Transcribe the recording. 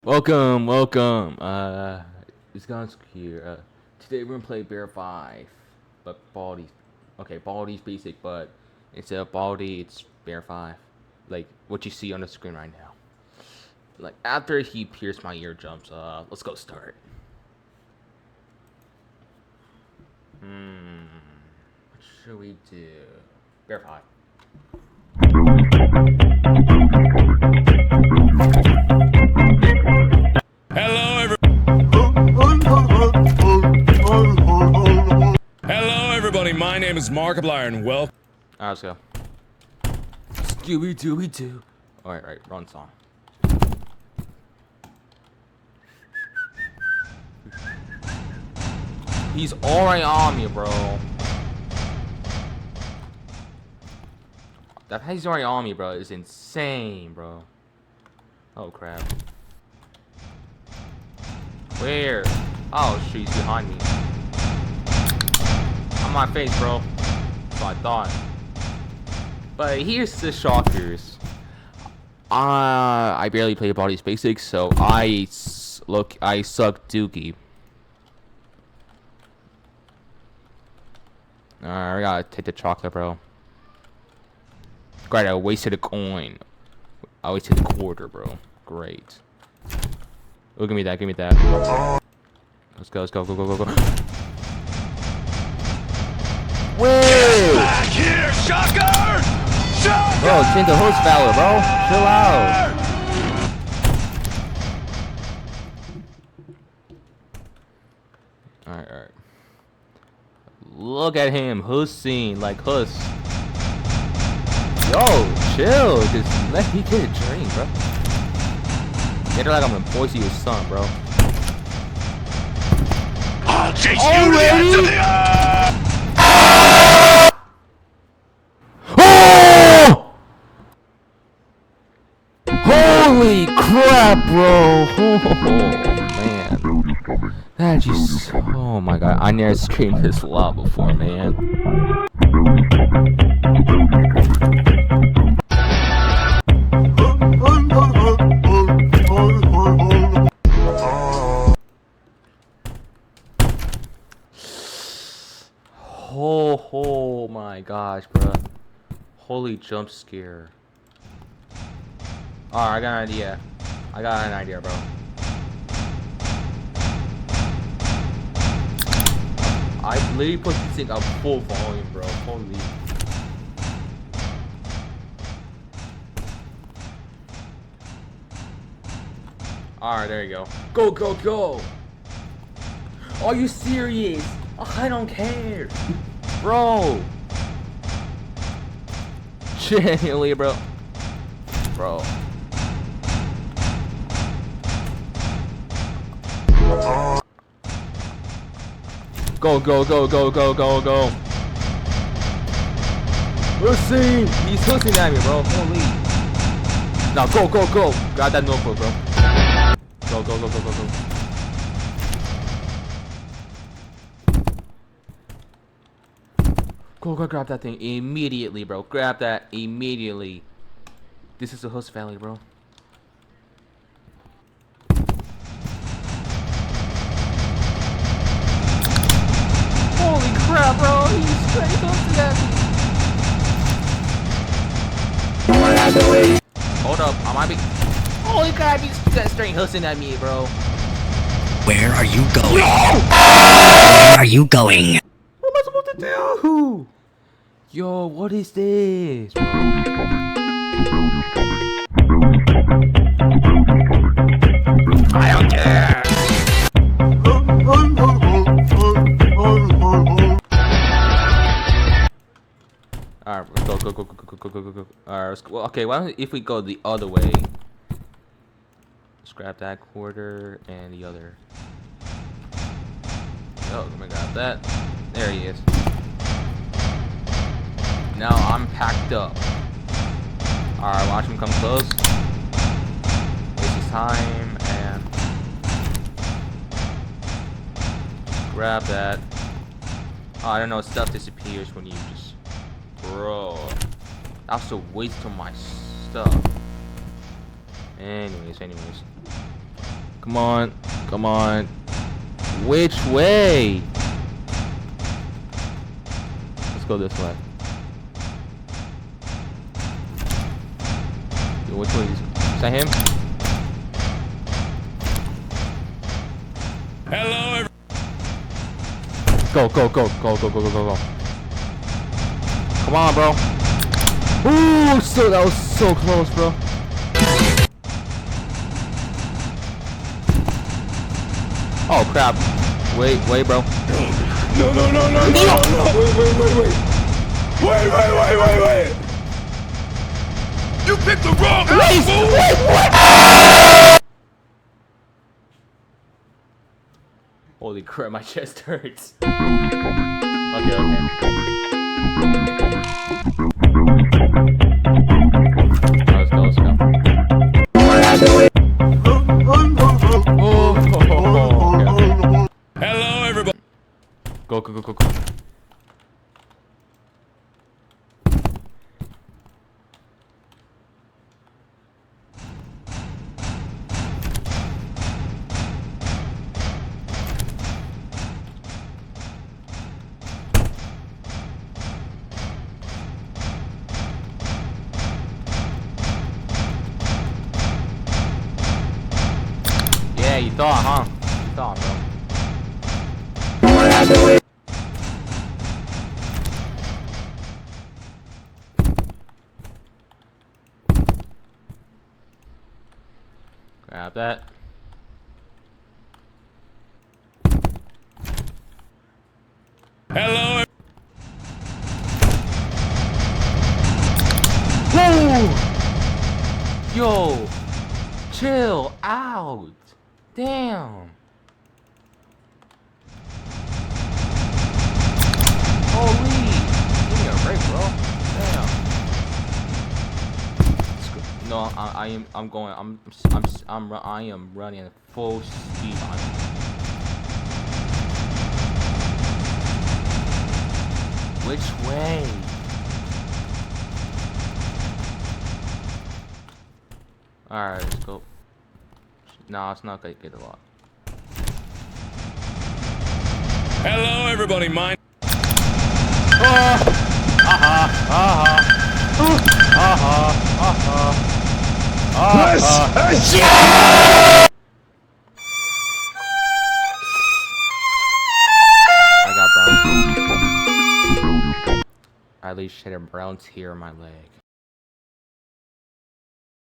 Welcome. It's Gonsk here. Today we're gonna play Bear 5, but Baldi's okay. Baldi's basic, but instead of Baldi, it's Bear 5, like what you see on the screen right now. Like after he pierced my eardrums. Let's go start. What should we do? Bear 5. Hello, everybody. My name is Markiplier, and welcome. Alright, let's go. Scooby-Dooby-Doo. Alright, run song. He's already on me, bro. That he's already on me, bro, is insane, bro. Oh, crap. Where? Oh, she's behind me. On my face, bro. That's what I thought. But here's the shockers. I barely play Baldi's Basics, so I suck dookie. Alright, I gotta take the chocolate, bro. Great, I wasted a coin. I wasted a quarter, bro. Great. Oh, give me that, Let's go, go. Whoa! Back here, shocker! Shocker! Bro, change the host value, bro. Chill out. Alright. Look at him, Hussein, like Huss. Yo, chill. Just let me get a drink, bro. Get her like I'm gonna poison your son, bro. I'll chase you to the ends of the earth! Oh! Holy crap, bro! Oh, man. That just... Oh my god, I never screamed this loud before, man. Oh my gosh, bro. Holy jump scare. Alright, I got an idea, bro. I literally put this thing at full volume, bro. Holy. Alright, there you go. Go! Are you serious? I don't care. Bro. Genuinely, bro. Go. Hussein! He's hustling at me, bro. Holy. Now go. Grab that notebook, bro. Go. Go grab that thing immediately, bro. Grab that immediately. This is the host valley, bro. Holy crap, bro. He's straight hosting at me. Hold up, I might be... Holy crap, he's straight hosting at me, bro. Where are you going? Where are you going? What am I supposed to do? Yo, what is this? I don't care. Alright, let's go. Alright, let's go. Well, okay, why don't if we go the other way? Let's grab that quarter and the other. Oh, let me grab that. There he is. Now I'm packed up. Alright, watch him come close. Waste his time and grab that. Oh, I don't know, stuff disappears when you just... Bro. That's a waste of my stuff. Anyways. Come on. Come on. Which way? Let's go this way. Yo, which way is that him? Hello, everybody. Go, go, go, go, go, go, go, go, go. Come on, bro. Ooh, so that was so close, bro. Oh crap. Wait, wait, bro. No, no, no, no, no, no, no. Wait. You picked the wrong house, fool. Holy crap, my chest hurts. Okay, okay. Let's go, let's go. Oh, okay. Hello, everybody. Go, go, go, go, go. Yeah, you thought, huh? You thought, bro. Grab that. Hello. Whoa! Yo! Chill out! Damn! Holy! Give me a break, bro. Damn. No, I am running at full speed on it. Which way? Alright, let's go. No, it's not gonna get a lot. Hello, everybody. Mine. I got brown. I at least hit a brown tear in my leg.